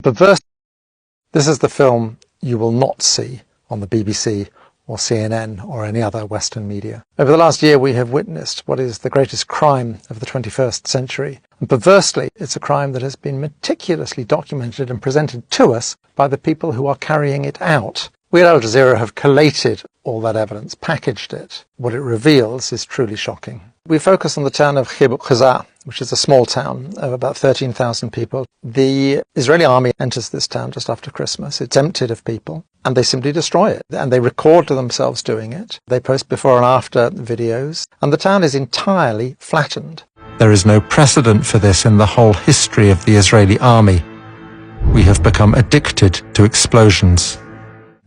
But first, this is the film you will not see on the BBC or CNN or any other Western media. Over the last year, we have witnessed what is the greatest crime of the 21st century. And perversely, it's a crime that has been meticulously documented and presented to us by the people who are carrying it out. We at Al Jazeera have collated all that evidence, packaged it. What it reveals is truly shocking. We focus on the town of Gaza, which is a small town of about 13,000 people. The Israeli army enters this town just after Christmas. It's emptied of people, and they simply destroy it. And they record themselves doing it. They post before and after videos, and the town is entirely flattened. There is no precedent for this in the whole history of the Israeli army. We have become addicted to explosions.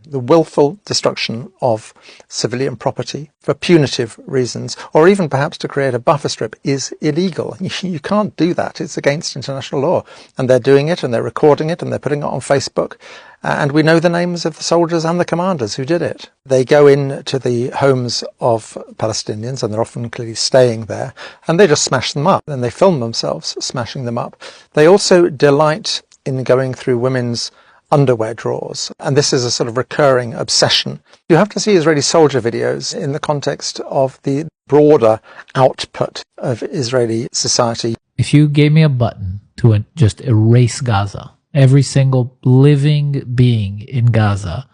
The willful destruction of civilian property for punitive reasons, or even perhaps to create a buffer strip, is illegal. You can't do that. It's against international law. And they're doing it, and they're recording it, and they're putting it on Facebook. And we know the names of the soldiers and the commanders who did it. They go into the homes of Palestinians, and they're often clearly staying there, and they just smash them up. And they film themselves smashing them up. They also delight in going through women's underwear drawers, and this is a sort of recurring obsession. You have to see Israeli soldier videos in the context of the broader output of Israeli society. If you gave me a button to just erase Gaza, every single living being in Gaza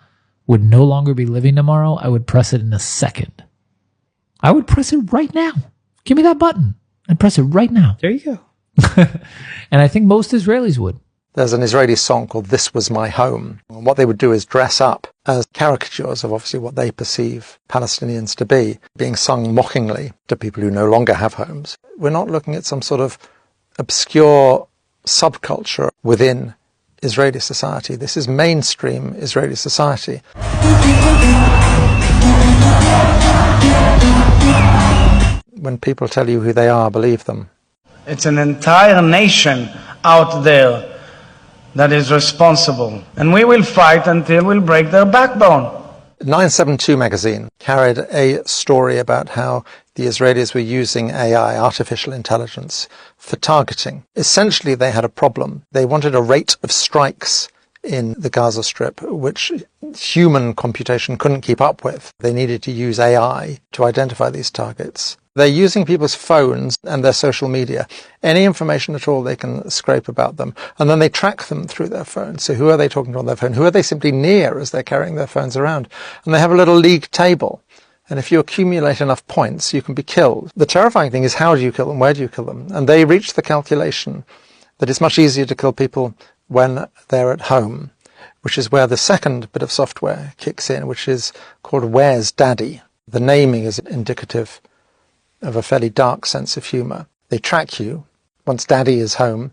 would no longer be living tomorrow, I would press it in a second. I would press it right now. Give me that button and press it right now. There you go. And I think most Israelis would. There's an Israeli song called This Was My Home. And what they would do is dress up as caricatures of obviously what they perceive Palestinians to be, being sung mockingly to people who no longer have homes. We're not looking at some sort of obscure subculture within Israeli society. This is mainstream Israeli society. When people tell you who they are, believe them. It's an entire nation out there that is responsible, and we will fight until we'll break their backbone. 972 magazine carried a story about how the Israelis were using AI, artificial intelligence, for targeting. Essentially, they had a problem. They wanted a rate of strikes in the Gaza Strip, which human computation couldn't keep up with. They needed to use AI to identify these targets. They're using people's phones and their social media, any information at all they can scrape about them, and then they track them through their phones. So who are they talking to on their phone? Who are they simply near as they're carrying their phones around? And they have a little league table. And if you accumulate enough points, you can be killed. The terrifying thing is, how do you kill them? Where do you kill them? And they reached the calculation that it's much easier to kill people when they're at home, which is where the second bit of software kicks in, which is called Where's Daddy? The naming is indicative of a fairly dark sense of humour. They track you. Once Daddy is home,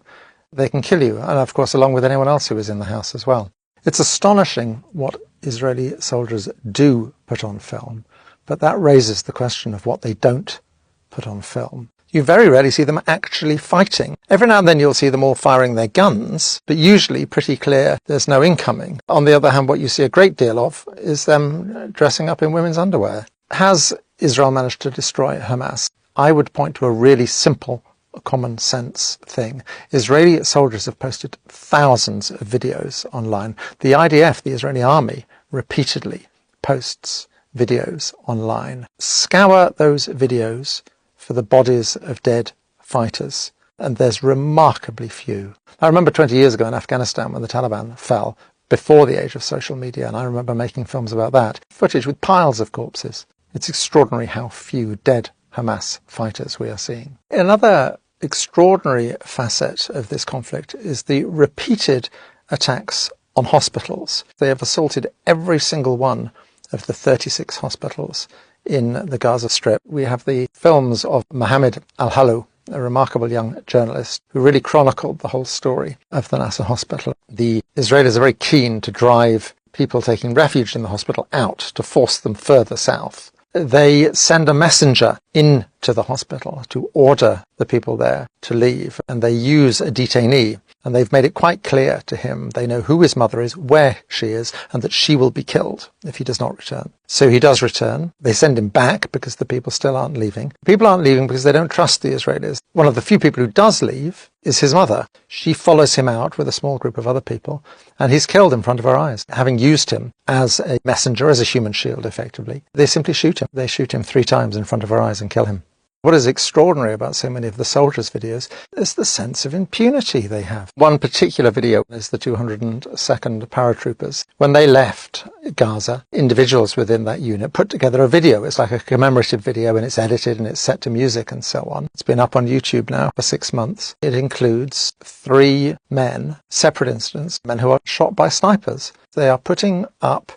they can kill you, and of course along with anyone else who is in the house as well. It's astonishing what Israeli soldiers do put on film, but that raises the question of what they don't put on film. You very rarely see them actually fighting. Every now and then you'll see them all firing their guns, but usually pretty clear there's no incoming. On the other hand, what you see a great deal of is them dressing up in women's underwear. Has Israel managed to destroy Hamas? I would point to a really simple, common sense thing. Israeli soldiers have posted thousands of videos online. The IDF, the Israeli army, repeatedly posts videos online. Scour those videos for the bodies of dead fighters, and there's remarkably few. I remember 20 years ago in Afghanistan when the Taliban fell, before the age of social media, and I remember making films about that. Footage with piles of corpses. It's extraordinary how few dead Hamas fighters we are seeing. Another extraordinary facet of this conflict is the repeated attacks on hospitals. They have assaulted every single one of the 36 hospitals in the Gaza Strip. We have the films of Mohammed al-Halou, a remarkable young journalist who really chronicled the whole story of the Nasser hospital. The Israelis are very keen to drive people taking refuge in the hospital out, to force them further south. They send a messenger into the hospital to order the people there to leave, and they use a detainee And they've made it quite clear to him. They know who his mother is, where she is, and that she will be killed if he does not return. So he does return. They send him back because the people still aren't leaving. People aren't leaving because they don't trust the Israelis. One of the few people who does leave is his mother. She follows him out with a small group of other people, and he's killed in front of her eyes, having used him as a messenger, as a human shield, effectively. They simply shoot him. They shoot him 3 times in front of her eyes and kill him. What is extraordinary about so many of the soldiers' videos is the sense of impunity they have. One particular video is the 202nd paratroopers. When they left Gaza, individuals within that unit put together a video. It's like a commemorative video, and it's edited and it's set to music and so on. It's been up on YouTube now for 6 months. It includes 3 men, separate incidents, men who are shot by snipers. They are putting up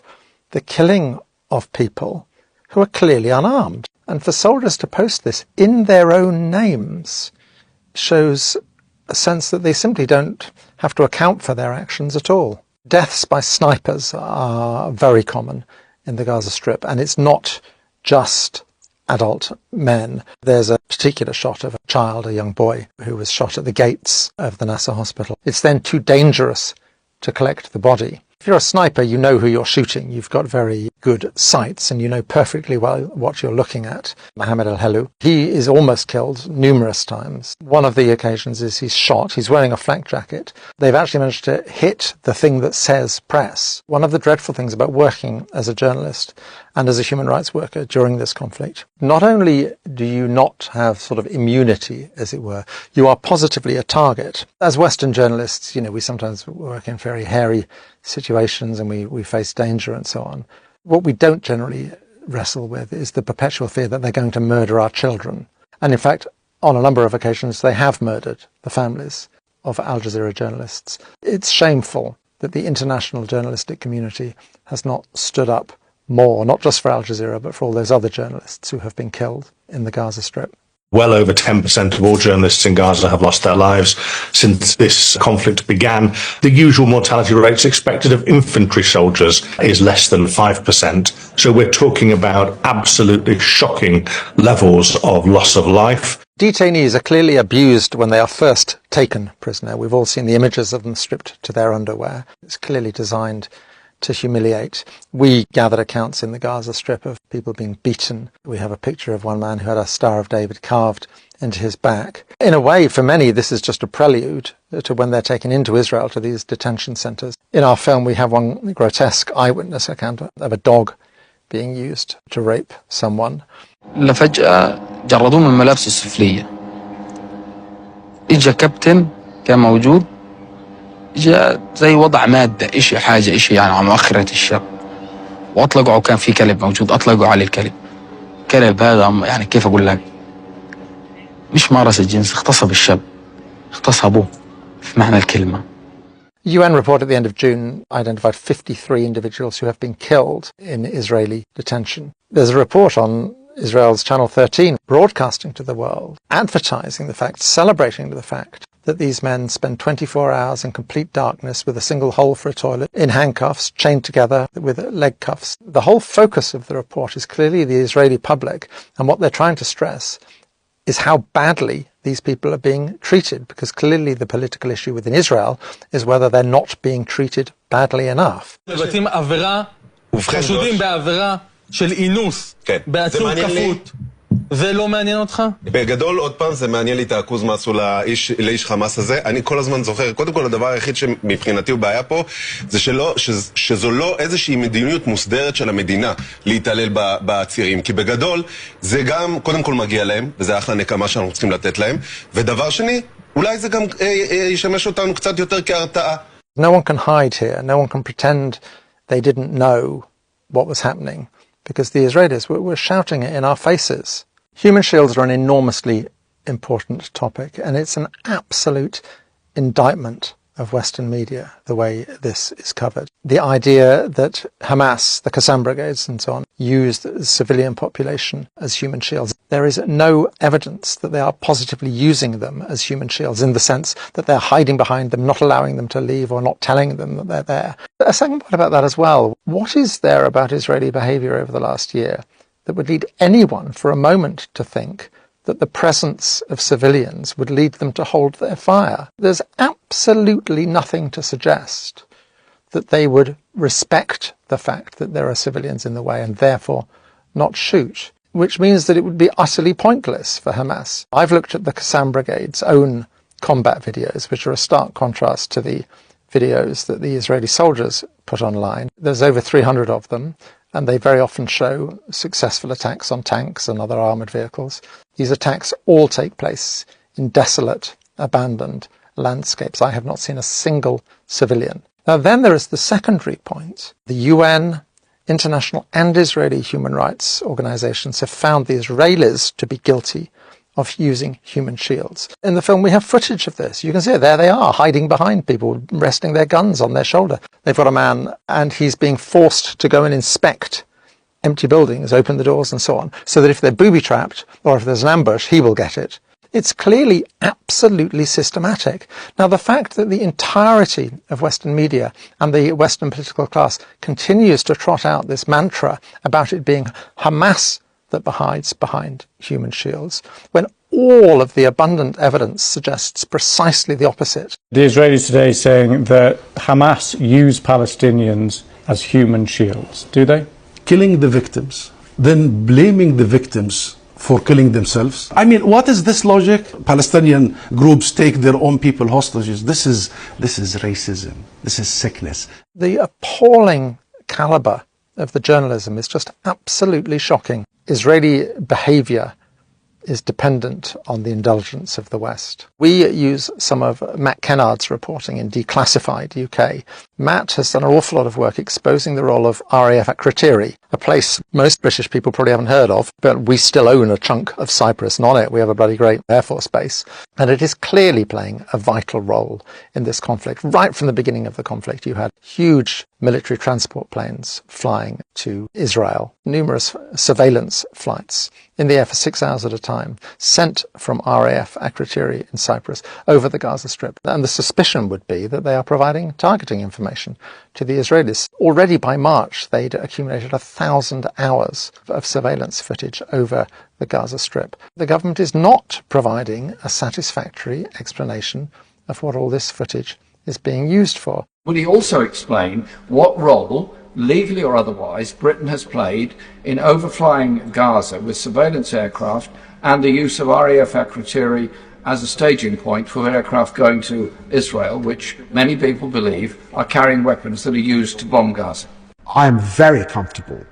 the killing of people who are clearly unarmed. And for soldiers to post this in their own names shows a sense that they simply don't have to account for their actions at all. Deaths by snipers are very common in the Gaza Strip, and it's not just adult men. There's a particular shot of a child, a young boy, who was shot at the gates of the Nasser hospital. It's then too dangerous to collect the body. If you're a sniper, you know who you're shooting. You've got very good sights and you know perfectly well what you're looking at. Mohammed al-Helou, he is almost killed numerous times. One of the occasions is he's shot. He's wearing a flak jacket. They've actually managed to hit the thing that says press. One of the dreadful things about working as a journalist and as a human rights worker during this conflict, not only do you not have sort of immunity, as it were, you are positively a target. As Western journalists, we sometimes work in very hairy situations and we face danger and so on. What we don't generally wrestle with is the perpetual fear that they're going to murder our children. And in fact, on a number of occasions, they have murdered the families of Al Jazeera journalists. It's shameful that the international journalistic community has not stood up more, not just for Al Jazeera, but for all those other journalists who have been killed in the Gaza Strip. Well over 10% of all journalists in Gaza have lost their lives since this conflict began. The usual mortality rates expected of infantry soldiers is less than 5%. So we're talking about absolutely shocking levels of loss of life. Detainees are clearly abused when they are first taken prisoner. We've all seen the images of them stripped to their underwear. It's clearly designed to humiliate. We gathered accounts in the Gaza Strip of people being beaten. We have a picture of one man who had a Star of David carved into his back. In a way, for many, this is just a prelude to when they're taken into Israel to these detention centres. In our film, we have one grotesque eyewitness account of a dog being used to rape someone. لفجأة جردوه من الملابس السفلية. إجا كابتن كان موجود. جاء زي وضع مادة حاجة على مؤخرة الشاب وأطلقوا كان في كلب موجود أطلقوا عليه الكلب كلب هذا كيف أقول لك مش مارس الجنس اغتصب الشاب اغتصبوه في معنى الكلمة. UN report at the end of June identified 53 individuals who have been killed in Israeli detention. There's a report on Israel's Channel 13 broadcasting to the world, advertising the fact, celebrating the fact that these men spend 24 hours in complete darkness with a single hole for a toilet, in handcuffs, chained together with leg cuffs. The whole focus of the report is clearly the Israeli public, and what they're trying to stress is how badly these people are being treated, because clearly the political issue within Israel is whether they're not being treated badly enough. של אינוס, בעצור כפות, זה לא מעניין אותך? בגדול, עוד פעם, זה מעניין לי את האקוז מה עשו לאיש חמאס הזה. אני כל הזמן זוכר, קודם כל הדבר היחיד שמבחינתי הוא בעיה פה, זה שזו לא איזושהי מדיניות מוסדרת של המדינה להתעלל בעצירים. כי בגדול, זה גם, קודם כל מגיע להם, וזה אחלה נקמה שאנחנו צריכים לתת להם, ודבר שני, אולי זה גם ישמש אותנו קצת יותר כהרתעה. No one can hide here. No one can pretend they didn't know what was happening, because the Israelis were shouting it in our faces. Human shields are an enormously important topic, and it's an absolute indictment of Western media, the way this is covered. The idea that Hamas, the Qassam brigades and so on, used the civilian population as human shields. There is no evidence that they are positively using them as human shields, in the sense that they're hiding behind them, not allowing them to leave or not telling them that they're there. A second point about that as well. What is there about Israeli behaviour over the last year that would lead anyone for a moment to think that the presence of civilians would lead them to hold their fire. There's absolutely nothing to suggest that they would respect the fact that there are civilians in the way and therefore not shoot, which means that it would be utterly pointless for Hamas. I've looked at the Qassam Brigade's own combat videos, which are a stark contrast to the videos that the Israeli soldiers put online. There's over 300 of them, and they very often show successful attacks on tanks and other armoured vehicles. These attacks all take place in desolate, abandoned landscapes. I have not seen a single civilian. Now then there is the secondary point. The UN, international and Israeli human rights organisations have found the Israelis to be guilty of using human shields. In the film we have footage of this. You can see it. There they are, hiding behind people, resting their guns on their shoulder. They've got a man and he's being forced to go and inspect empty buildings, open the doors and so on, so that if they're booby-trapped or if there's an ambush, he will get it. It's clearly absolutely systematic. Now, the fact that the entirety of Western media and the Western political class continues to trot out this mantra about it being Hamas that hides behind human shields, when all of the abundant evidence suggests precisely the opposite. The Israelis today saying that Hamas use Palestinians as human shields. Do they? Killing the victims, then blaming the victims for killing themselves. I mean, what is this logic? Palestinian groups take their own people hostages. This is racism. This is sickness. The appalling caliber of the journalism is just absolutely shocking. Israeli behaviour is dependent on the indulgence of the West. We use some of Matt Kennard's reporting in Declassified UK. Matt has done an awful lot of work exposing the role of RAF at Kriteri, a place most British people probably haven't heard of, but we still own a chunk of Cyprus, and on it we have a bloody great Air Force base. And it is clearly playing a vital role in this conflict. Right from the beginning of the conflict, you had huge military transport planes flying to Israel, numerous surveillance flights in the air for 6 hours at a time, sent from RAF Akrotiri in Cyprus over the Gaza Strip. And the suspicion would be that they are providing targeting information to the Israelis. Already by March, they'd accumulated 1,000 hours of surveillance footage over the Gaza Strip. The government is not providing a satisfactory explanation of what all this footage is being used for. Will he also explain what role, legally or otherwise, Britain has played in overflying Gaza with surveillance aircraft and the use of RAF Akrotiri as a staging point for aircraft going to Israel, which many people believe are carrying weapons that are used to bomb Gaza? I am very comfortable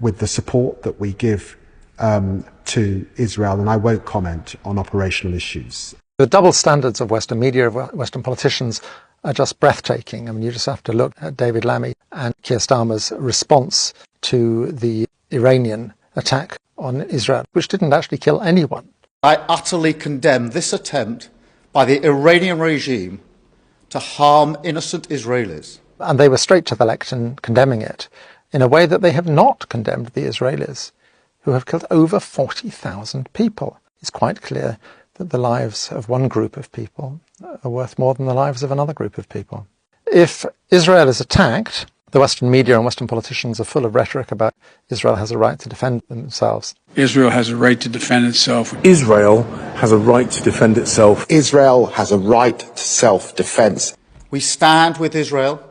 with the support that we give to Israel, and I won't comment on operational issues. The double standards of Western media, of Western politicians, are just breathtaking. I mean, you just have to look at David Lammy and Keir Starmer's response to the Iranian attack on Israel, which didn't actually kill anyone. I utterly condemn this attempt by the Iranian regime to harm innocent Israelis. And they were straight to the lectern condemning it in a way that they have not condemned the Israelis, who have killed over 40,000 people. It's quite clear that the lives of one group of people are worth more than the lives of another group of people. If Israel is attacked, the Western media and Western politicians are full of rhetoric about Israel has a right to defend themselves. Israel has a right to defend itself. Israel has a right to defend itself. Israel has a right to self-defense. We stand with Israel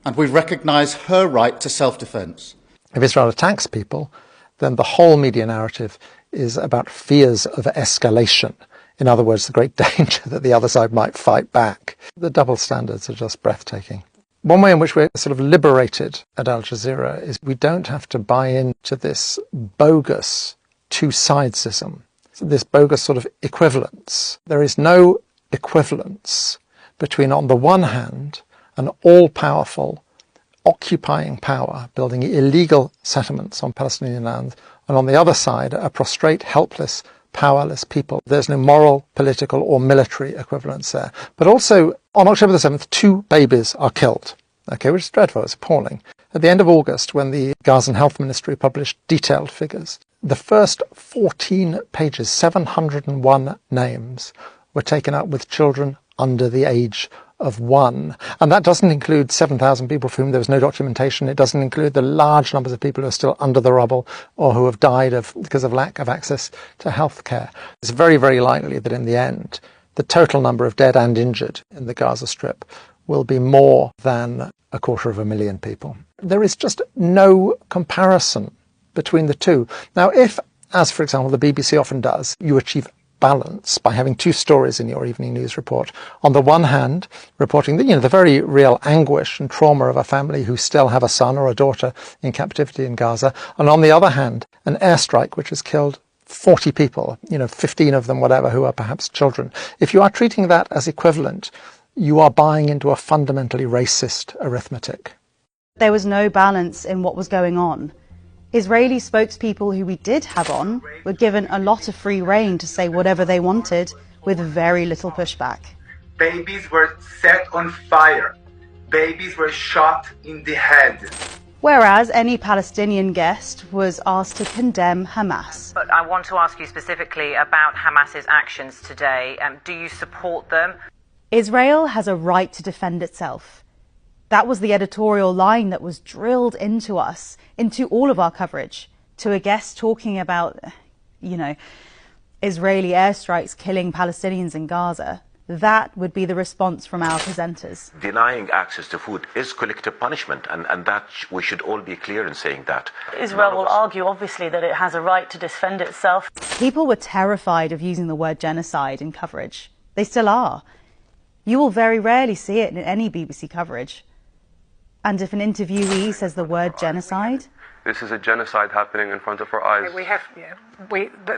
and we recognise her right to self-defense. If Israel attacks people, then the whole media narrative is about fears of escalation. In other words, the great danger that the other side might fight back. The double standards are just breathtaking. One way in which we're sort of liberated at Al Jazeera is we don't have to buy into this bogus two-sidesism, this bogus sort of equivalence. There is no equivalence between, on the one hand, an all-powerful occupying power building illegal settlements on Palestinian land, and on the other side, a prostrate, helpless, powerless people. There's no moral, political or military equivalence there. But also, on October the 7th, 2 babies are killed, which is dreadful, it's appalling. At the end of August, when the Gazan Health Ministry published detailed figures, the first 14 pages, 701 names, were taken up with children under the age of one. And that doesn't include 7,000 people for whom there was no documentation. It doesn't include the large numbers of people who are still under the rubble or who have died because of lack of access to health care. It's very, very likely that in the end, the total number of dead and injured in the Gaza Strip will be more than 250,000 people. There is just no comparison between the two. Now, if, as for example the BBC often does, you achieve balance by having two stories in your evening news report, on the one hand reporting the very real anguish and trauma of a family who still have a son or a daughter in captivity in Gaza, and on the other hand an airstrike which has killed 40 people, 15 of them whatever, who are perhaps children. If you are treating that as equivalent, you are buying into a fundamentally racist arithmetic. There was no balance in what was going on. Israeli spokespeople who we did have on were given a lot of free rein to say whatever they wanted with very little pushback. Babies were set on fire. Babies were shot in the head. Whereas any Palestinian guest was asked to condemn Hamas. But I want to ask you specifically about Hamas's actions today. Do you support them? Israel has a right to defend itself. That was the editorial line that was drilled into us, into all of our coverage, to a guest talking about, Israeli airstrikes killing Palestinians in Gaza. That would be the response from our presenters. Denying access to food is collective punishment, and that we should all be clear in saying that. Israel will argue, obviously, that it has a right to defend itself. People were terrified of using the word genocide in coverage. They still are. You will very rarely see it in any BBC coverage. And if an interviewee says the word genocide... This is a genocide happening in front of our eyes.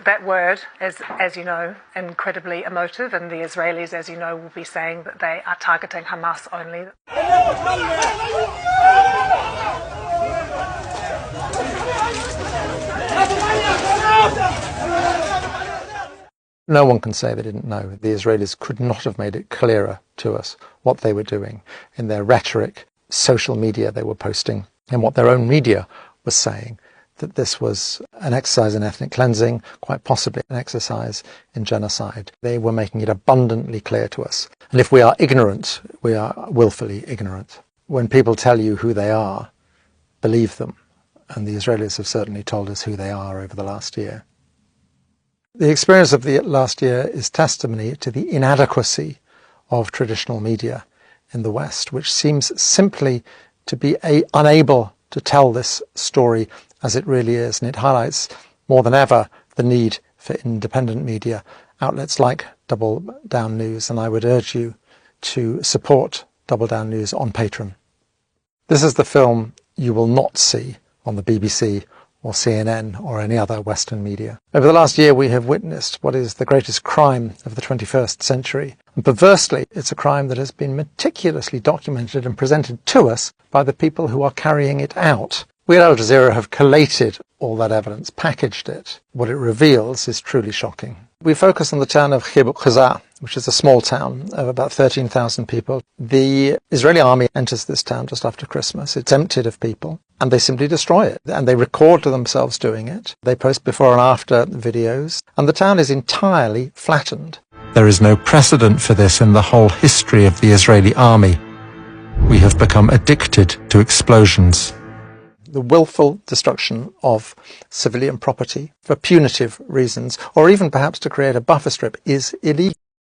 That word is, as you know, incredibly emotive, and the Israelis, as you know, will be saying that they are targeting Hamas only. No one can say they didn't know. The Israelis could not have made it clearer to us what they were doing in their rhetoric, social media they were posting, and what their own media was saying, that this was an exercise in ethnic cleansing, quite possibly an exercise in genocide. They were making it abundantly clear to us. And if we are ignorant, we are willfully ignorant. When people tell you who they are, believe them. And the Israelis have certainly told us who they are over the last year. The experience of the last year is testimony to the inadequacy of traditional media in the West, which seems simply to be unable to tell this story as it really is. And it highlights more than ever the need for independent media, outlets like Double Down News. And I would urge you to support Double Down News on Patreon. This is the film you will not see on the BBC or CNN or any other Western media. Over the last year we have witnessed what is the greatest crime of the 21st century. And perversely, it's a crime that has been meticulously documented and presented to us by the people who are carrying it out. We at Al Jazeera have collated all that evidence, packaged it. What it reveals is truly shocking. We focus on the town of Gaza, which is a small town of about 13,000 people. The Israeli army enters this town just after Christmas. It's emptied of people, and they simply destroy it. And they record themselves doing it. They post before and after videos, and the town is entirely flattened. There is no precedent for this in the whole history of the Israeli army. We have become addicted to explosions. The willful destruction of civilian property for punitive reasons, or even perhaps to create a buffer strip, is illegal.